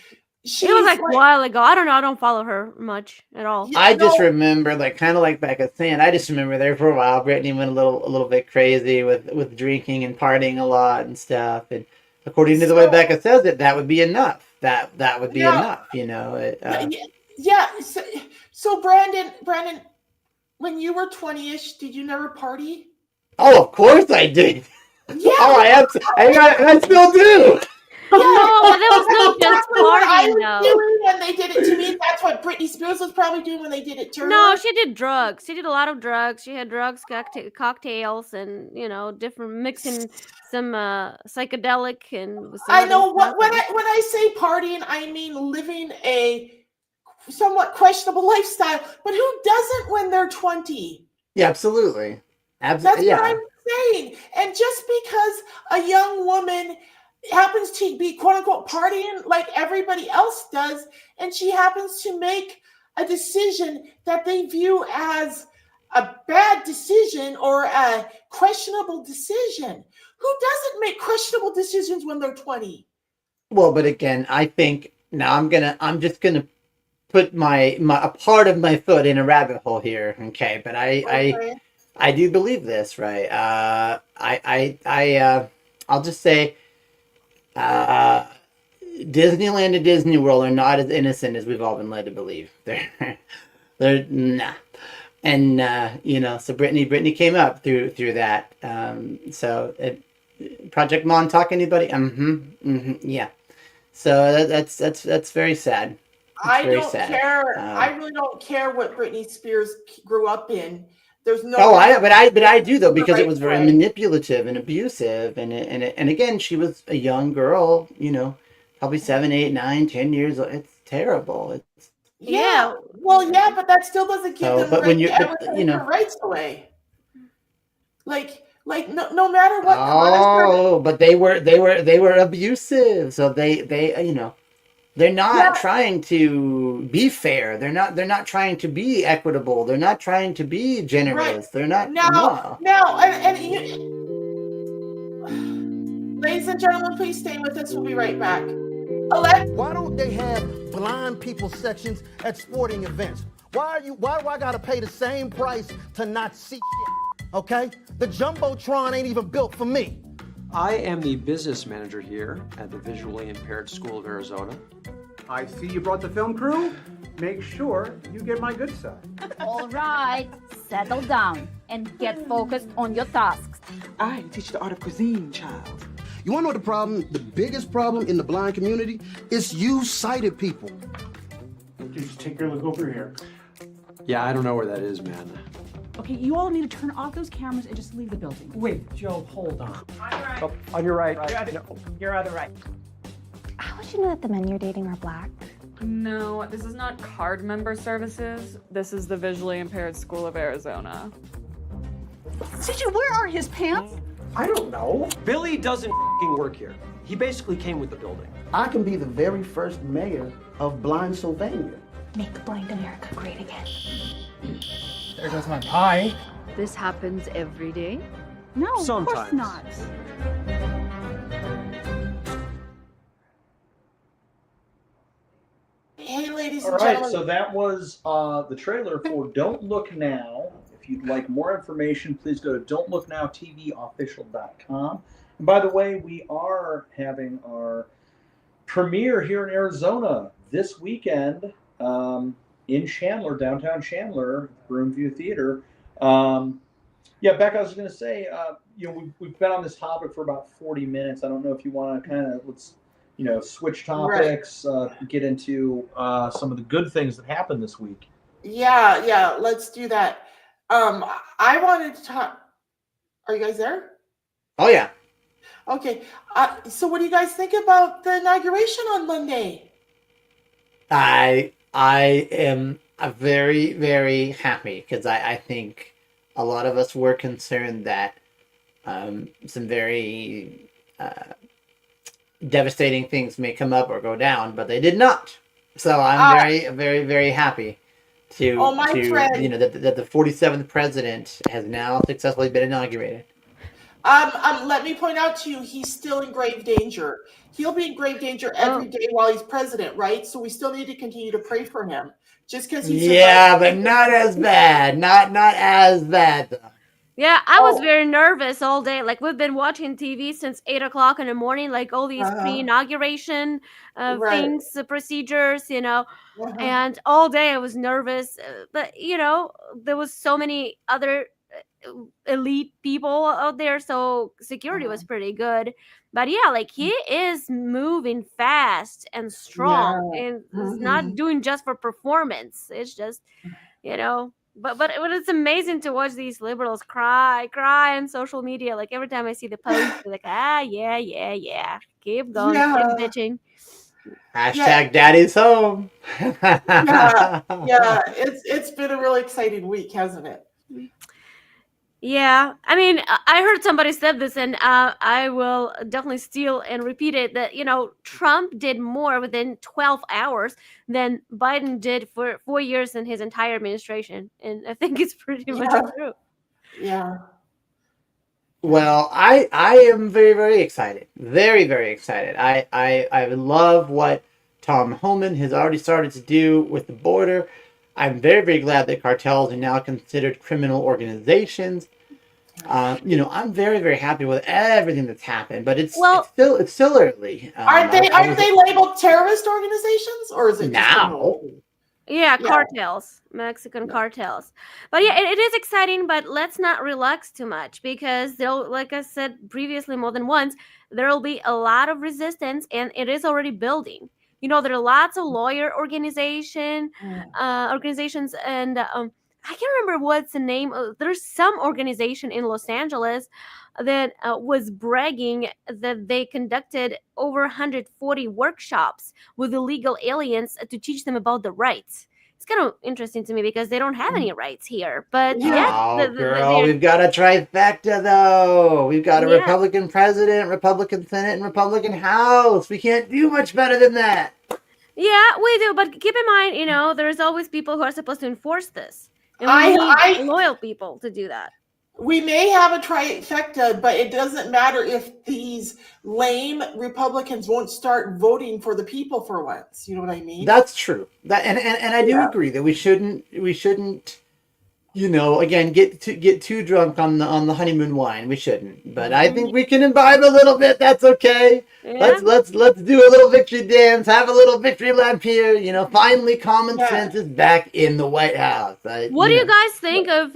It was like a while ago. I don't know. I don't follow her much at all. I just remember, kind of like Becca saying, I just remember there for a while, Britney went a little bit crazy with drinking and partying a lot and stuff. And according to the way Becca says it, that would be enough. That would be enough, Yeah. So Brandon, when you were 20-ish, did you never party? Oh, of course I did. Yeah. Oh, I still do. No, that was not just partying, though. When they did it to me, that's what Britney Spears was probably doing when they did it to her. No, she did drugs. She did a lot of drugs. She had drugs, cocktails, and different mixing some psychedelic and. I know when I say partying, I mean living a somewhat questionable lifestyle. But who doesn't when they're 20? Yeah, absolutely. That's what I'm saying. And just because a young woman happens to be quote unquote partying like everybody else does, and she happens to make a decision that they view as a bad decision or a questionable decision. Who doesn't make questionable decisions when they're 20? Well, but again, I think now I'm just gonna put a part of my foot in a rabbit hole here, okay? But I do believe this, right? I'll just say Disneyland and Disney World are not as innocent as we've all been led to believe. They're nah. And so Brittany came up through that. Project Montauk, anybody? Yeah. So that's very sad. I don't care. I really don't care what Britney Spears grew up in. There's no. Oh, but I do though, the because it right was very way. manipulative and abusive, and again, she was a young girl, probably 7, 8, 9, 10 years old. It's terrible. It's Yeah. Well, yeah, but that still doesn't give so, them but right when you, to ever but take their rights away. Like no matter what oh, but they were abusive, so they're not trying to be fair. They're not trying to be equitable. They're not trying to be generous. Right. They're not. Now, No. and ladies and gentlemen, please stay with us. We'll be right back. Why don't they have blind people sections at sporting events? Why do I gotta pay the same price to not see shit? Okay? The Jumbotron ain't even built for me. I am the business manager here at the Visually Impaired School of Arizona. I see you brought the film crew. Make sure you get my good side. All right, settle down and get focused on your tasks. I teach the art of cuisine, child. You wanna know what the problem, the biggest problem in the blind community? It's you sighted people. Just take a look over here. Yeah, I don't know where that is, man. Okay, you all need to turn off those cameras and just leave the building. Wait, Joe, hold on. Oh, on your right. You're on the right. How would you know that the men you're dating are black? No, this is not card member services. This is the Visually Impaired School of Arizona. CJ, where are his pants? I don't know. Billy doesn't work here. He basically came with the building. I can be the very first mayor of Blind Sylvania. Make blind America great again. There goes my pie. This happens every day? No, Sometimes. of course not. Hey, ladies All and right, gentlemen. so that was the trailer for Don't Look Now. If you'd like more information, please go to don'tlooknowtvofficial.com. And by the way, we are having our premiere here in Arizona this weekend in Chandler, downtown Chandler, Broomview Theater. Yeah, Beck, I was going to say, we've been on this topic for about 40 minutes. I don't know if you want to kind of switch topics, get into some of the good things that happened this week. Yeah, let's do that. I wanted to talk. Are you guys there? Oh yeah. Okay. So what do you guys think about the inauguration on Monday? I am very, very happy because I think a lot of us were concerned that some very devastating things may come up or go down, but they did not. So I'm very, very, very happy that the 47th president has now successfully been inaugurated. Let me point out to you, he's still in grave danger. He'll be in grave danger every day while he's president, right? So we still need to continue to pray for him. Just because he's but not as bad. Not as bad though. Yeah, I was very nervous all day. Like, we've been watching TV since 8 o'clock in the morning, like all these pre-inauguration things, procedures, and all day I was nervous. But, there was so many other elite people out there, so security was pretty good. But yeah, like, he is moving fast and strong, and it's not doing just for performance. It's just, But it's amazing to watch these liberals cry on social media. Like, every time I see the post, they're like, yeah. Keep going, keep bitching. Hashtag daddy's home. It's been a really exciting week, hasn't it? Yeah, I mean, I heard somebody said this, and I will definitely steal and repeat it, that, Trump did more within 12 hours than Biden did for 4 years in his entire administration. And I think it's pretty much true. Yeah. Well, I am very, very excited. Very, very excited. I love what Tom Homan has already started to do with the border. I'm very, very glad that cartels are now considered criminal organizations. I'm very, very happy with everything that's happened, but it's still early. Aren't they labeled terrorist organizations, or is it now? Yeah, cartels, Mexican cartels. But yeah, it is exciting, but let's not relax too much, because like I said previously more than once, there will be a lot of resistance, and it is already building. There are lots of lawyer organizations and I can't remember what's the name. There's some organization in Los Angeles that was bragging that they conducted over 140 workshops with illegal aliens to teach them about the rights. It's kind of interesting to me because they don't have any rights here. But yet, Oh, girl, we've got a trifecta, though. We've got a Yeah. Republican president, Republican Senate, and Republican House. We can't do much better than that. Yeah, we do. But keep in mind, there's always people who are supposed to enforce this. And we I- need loyal people to do that. We may have a trifecta, but it doesn't matter if these lame Republicans won't start voting for the people for once. You know what I mean? That's true. And I do agree that we shouldn't again get too drunk on the honeymoon wine. We shouldn't. But I think we can imbibe a little bit. That's okay. Yeah. Let's do a little victory dance, have a little victory lap here. Finally common sense is back in the White House. What do you guys think of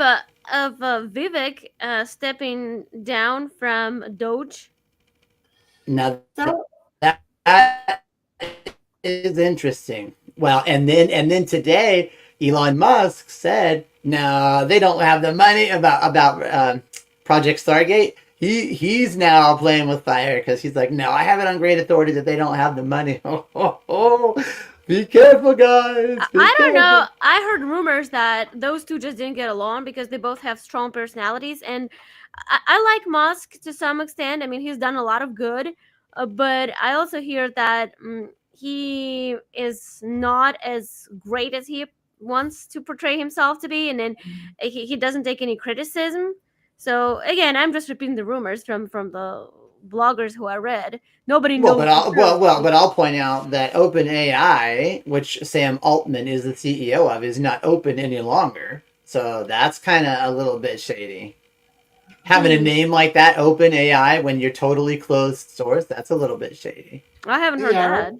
Vivek stepping down from Doge? Now that is interesting. Well, and then today Elon Musk said, no, they don't have the money about Project Stargate. He's now playing with fire because he's like, no, I have it on great authority that they don't have the money. Be careful, guys. I don't know. I heard rumors that those two just didn't get along because they both have strong personalities. And I like Musk to some extent. I mean, he's done a lot of good. But I also hear that he is not as great as he wants to portray himself to be. And then he doesn't take any criticism. So, again, I'm just repeating the rumors from the bloggers who I read. Nobody knows. But I'll point out that OpenAI, which Sam Altman is the CEO of, is not open any longer. So that's kind of a little bit shady. Having a name like that, OpenAI, when you're totally closed source, that's a little bit shady. I haven't heard that.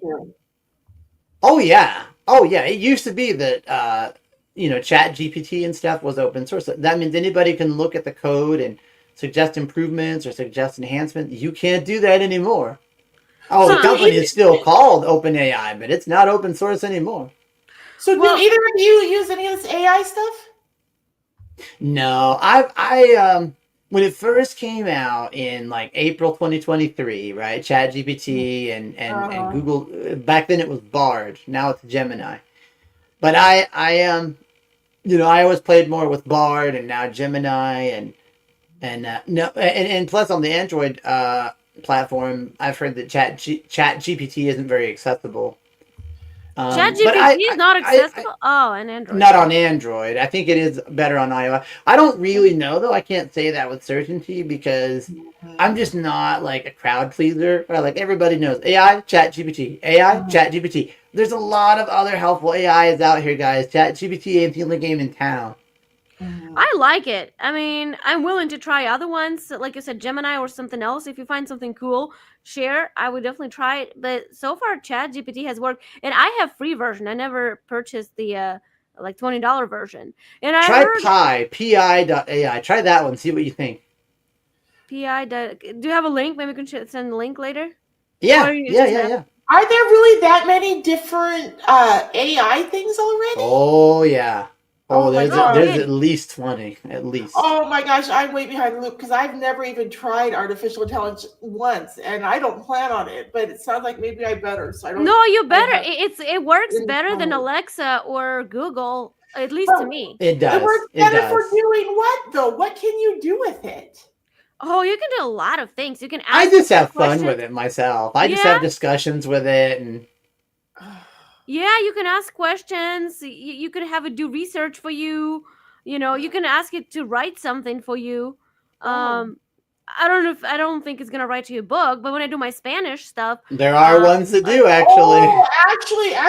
Oh yeah. It used to be that Chat GPT and stuff was open source. That means anybody can look at the code and suggest improvements or suggest enhancements. You can't do that anymore. Oh, the company is still called OpenAI, but it's not open source anymore. So do either of you use any of this AI stuff? No, I when it first came out in like April 2023, right? ChatGPT and Google, back then it was Bard, now it's Gemini. But I always played more with Bard and now Gemini and plus on the Android platform, I've heard that ChatGPT isn't very accessible. ChatGPT is not accessible. On Android. Not on Android. I think it is better on iOS. I don't really know though. I can't say that with certainty because I'm just not like a crowd pleaser. Like everybody knows AI, ChatGPT, AI, ChatGPT. There's a lot of other helpful AIs out here, guys. ChatGPT ain't the only game in town. I like it. I mean, I'm willing to try other ones, like you said, Gemini or something else. If you find something cool, share. I would definitely try it. But so far, ChatGPT has worked, and I have free version. I never purchased the like $20 version. And I try pi.ai. Try that one. See what you think. Pi. Do you have a link? Maybe we can send the link later. Yeah. Are there really that many different AI things already? Oh yeah. There's there's at least 20, at least. Oh my gosh, I'm way behind the loop because I've never even tried artificial intelligence once, and I don't plan on it. But it sounds like maybe I better. So I don't. No, you better. It works better than Alexa or Google, at least to me. It does. It works better for doing what though? What can you do with it? Oh, you can do a lot of things. You can. Ask I just have questions. fun with it myself. I just have discussions with it and. Yeah, you can ask questions. You can have it do research for you. You can ask it to write something for you. I don't think it's gonna write you a book, but when I do my Spanish stuff, there are ones that do actually. Oh,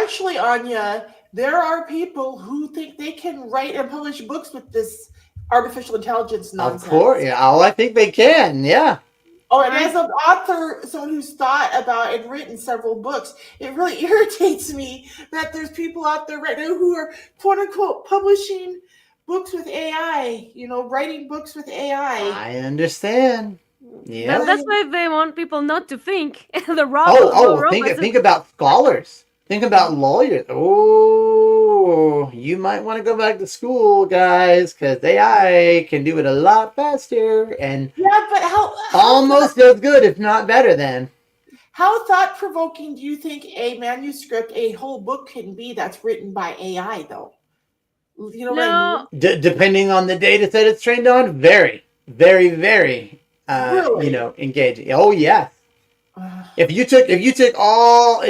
actually, Anya, there are people who think they can write and publish books with this artificial intelligence nonsense. Of course, yeah. Oh, I think they can. Yeah. Oh, and as an author, someone who's thought about and written several books, it really irritates me that there's people out there right now who are quote unquote publishing books with AI, writing books with AI. I understand. Yeah. That's why they want people not to think. The think about scholars. Think about lawyers. Oh, So you might want to go back to school, guys, because AI can do it a lot faster and Yeah, but how almost as good, if not better than. How thought provoking do you think a manuscript, a whole book can be that's written by AI, though? You know what I mean? Depending on the data set it's trained on, very, very, very, Really? engaging. Oh yes. If you took all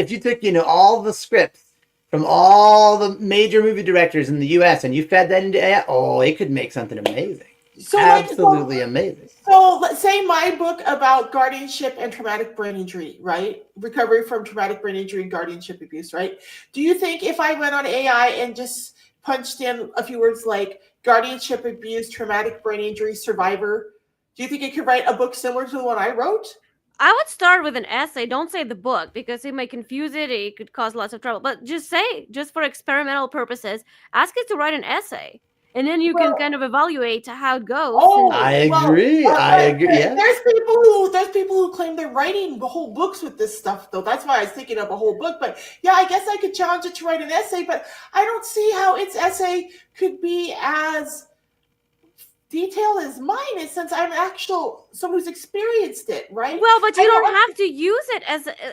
the scripts from all the major movie directors in the U.S. and you fed that into AI, oh, it could make something amazing. So Absolutely amazing. So let's say my book about guardianship and traumatic brain injury, right? Recovery from traumatic brain injury and guardianship abuse, right? Do you think if I went on AI and just punched in a few words like guardianship abuse, traumatic brain injury, survivor, do you think it could write a book similar to the one I wrote? I would start with an essay. Don't say the book because it may confuse it. It could cause lots of trouble. But just for experimental purposes, ask it to write an essay. And then you can kind of evaluate how it goes. I agree. Yeah. There's people who claim they're writing the whole books with this stuff, though. That's why I was thinking of a whole book. But yeah, I guess I could challenge it to write an essay, but I don't see how its essay could be as detailed as mine is, since I'm someone who's experienced it, right? Well, but you don't have to use it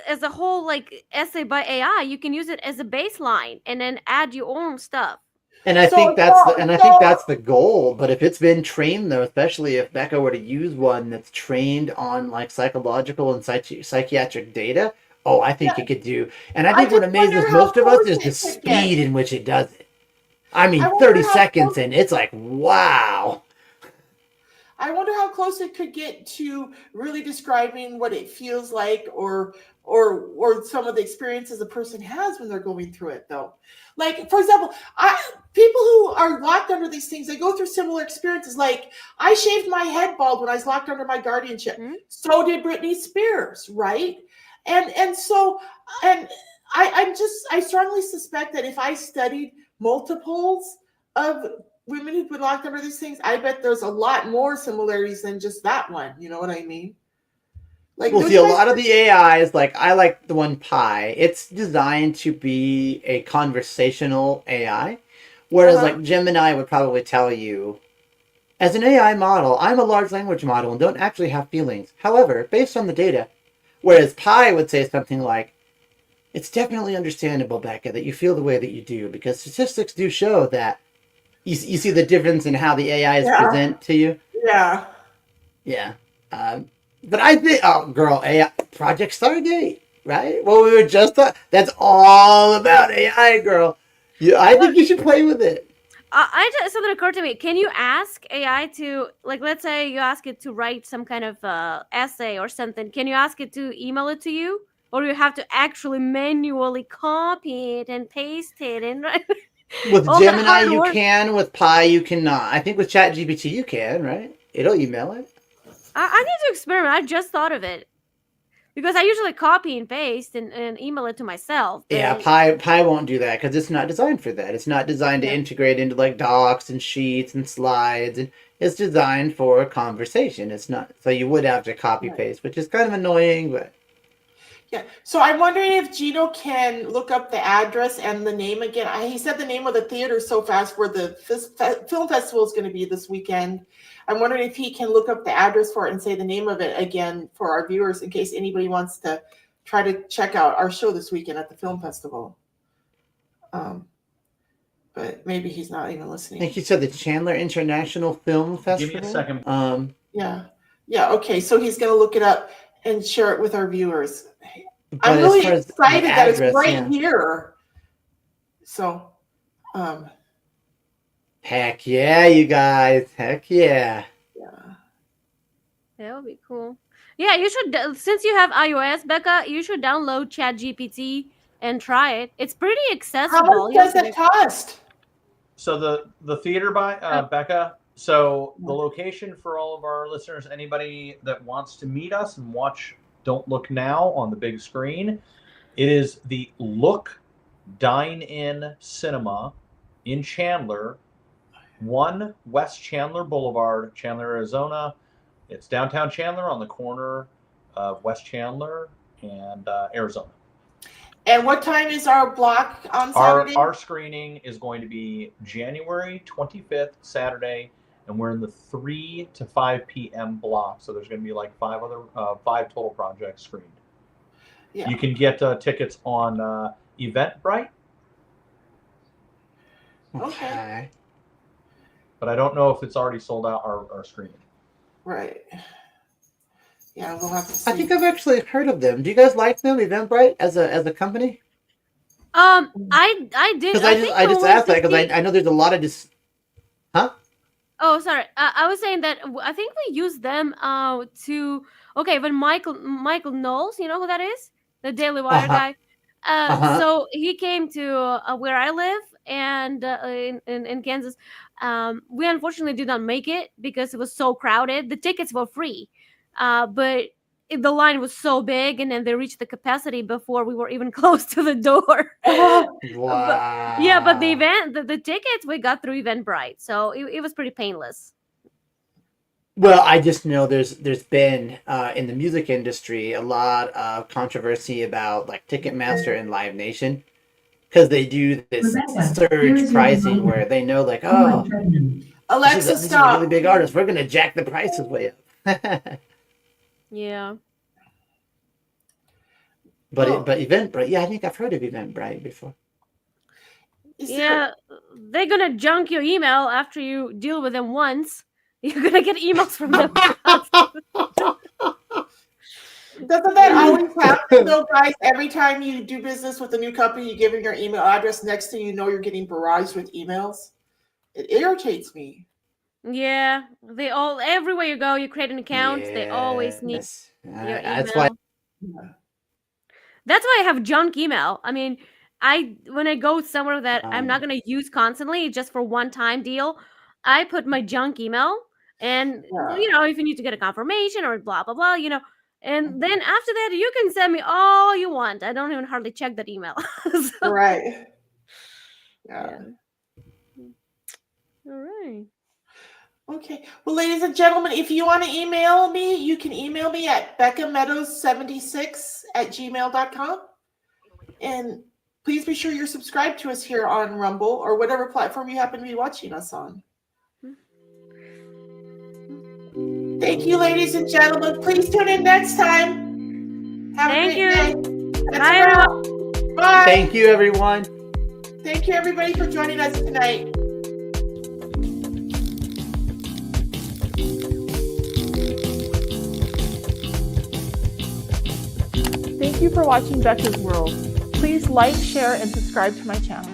as a whole like essay by AI. You can use it as a baseline and then add your own stuff. And I think that's the goal. But if it's been trained, though, especially if Becca were to use one that's trained on like psychological and psychiatric data, oh, I think it could do. And I think what amazes most of us is the speed in which it does it. I mean, 30 seconds and it's like, wow. I wonder how close it could get to really describing what it feels like or some of the experiences a person has when they're going through it, though. Like, for example, people who are locked under these things, they go through similar experiences. Like, I shaved my head bald when I was locked under my guardianship. Mm-hmm. So did Britney Spears, right? And I strongly suspect that if I studied multiples of women who've been locked under these things, I bet there's a lot more similarities than just that one. You know what I mean? Like, well, see, a lot of the AIs, like, I like the one Pi. It's designed to be a conversational AI. Whereas, like, Gemini would probably tell you, as an AI model, I'm a large language model and don't actually have feelings. However, based on the data, whereas Pi would say something like, it's definitely understandable, Becca, that you feel the way that you do, because statistics do show that you see the difference in how the AIs present to you. Yeah. Yeah. But I think, oh, girl, AI, Project Stargate, right? Well, we were just that's all about AI, girl. I think you should play with it. Something occurred to me. Can you ask AI to, like, let's say you ask it to write some kind of essay or something. Can you ask it to email it to you? Or you have to actually manually copy it and paste it and With Gemini, you can. With Pi, you cannot. I think with ChatGPT, you can, right? It'll email it. I need to experiment. I just thought of it. Because I usually copy and paste and email it to myself. Yeah, Pi won't do that because it's not designed for that. It's not designed to integrate into like docs and sheets and slides. And it's designed for conversation. It's not. So you would have to copy paste, which is kind of annoying, but. Yeah, so I'm wondering if Gino can look up the address and the name again. He said the name of the theater so fast where the film festival is going to be this weekend. I'm wondering if he can look up the address for it and say the name of it again for our viewers in case anybody wants to try to check out our show this weekend at the film festival. But maybe he's not even listening. I think you said the Chandler International Film Festival. Give me a second. Yeah. Okay, so he's going to look it up and share it with our viewers. But I'm really excited that it's right here. So, heck yeah, you guys! Heck yeah! That would be cool. Yeah, you should. Since you have iOS, Becca, you should download ChatGPT and try it. It's pretty accessible. How much does it cost? So the theater by Becca. So the location for all of our listeners, anybody that wants to meet us and watch Don't Look Now on the big screen, it is the Look Dine-In Cinema in Chandler, 1 West Chandler Boulevard, Chandler, Arizona. It's downtown Chandler on the corner of West Chandler and Arizona. And what time is our block on Saturday? Our screening is going to be January 25th, Saturday, and we're in the 3 to 5 p.m. block. So there's going to be like five total projects screened. Yeah. You can get tickets on Eventbrite. Okay. But I don't know if it's already sold out our screening. Right. Yeah, we'll have to see. I think I've actually heard of them. Do you guys like them, Eventbrite, as a company? I did. Because I just asked that because I know there's a lot of Huh? Oh, sorry. I was saying that I think we used them to. Okay, when Michael Knowles, you know who that is? The Daily Wire guy. So he came to where I live and in Kansas. We unfortunately did not make it because it was so crowded. The tickets were free, but the line was so big, and then they reached the capacity before we were even close to the door. Wow. But the event, the tickets we got through Eventbrite, so it was pretty painless. Well, I just know there's been in the music industry a lot of controversy about like Ticketmaster and Live Nation because they do this surge pricing where they know like, oh, Alexa, this is a stop. really big artist. We're gonna jack the prices way up. Yeah. But Eventbrite, yeah, I think I've heard of Eventbrite before. Yeah, they're gonna junk your email after you deal with them once. You're gonna get emails from them. Doesn't that always happen though, guys? Every time you do business with a new company, you give them your email address. Next thing you know, you're getting barraged with emails. It irritates me. Yeah, they all everywhere you go, you create an account. They always need your email. That's why. That's why I have junk email. I mean, when I go somewhere that I'm not gonna use constantly, just for one-time deal, I put my junk email, and if you need to get a confirmation or blah blah blah, and then after that, you can send me all you want. I don't even hardly check that email. Right. Yeah. All right. Okay. Well, ladies and gentlemen, if you want to email me, you can email me at beccameadows76@gmail.com. And please be sure you're subscribed to us here on Rumble or whatever platform you happen to be watching us on. Thank you, ladies and gentlemen. Please tune in next time. Have a great day. Bye, everyone. Bye. Thank you, everyone. Thank you, everybody, for joining us tonight. Thank you for watching Becca's World. Please like, share, and subscribe to my channel.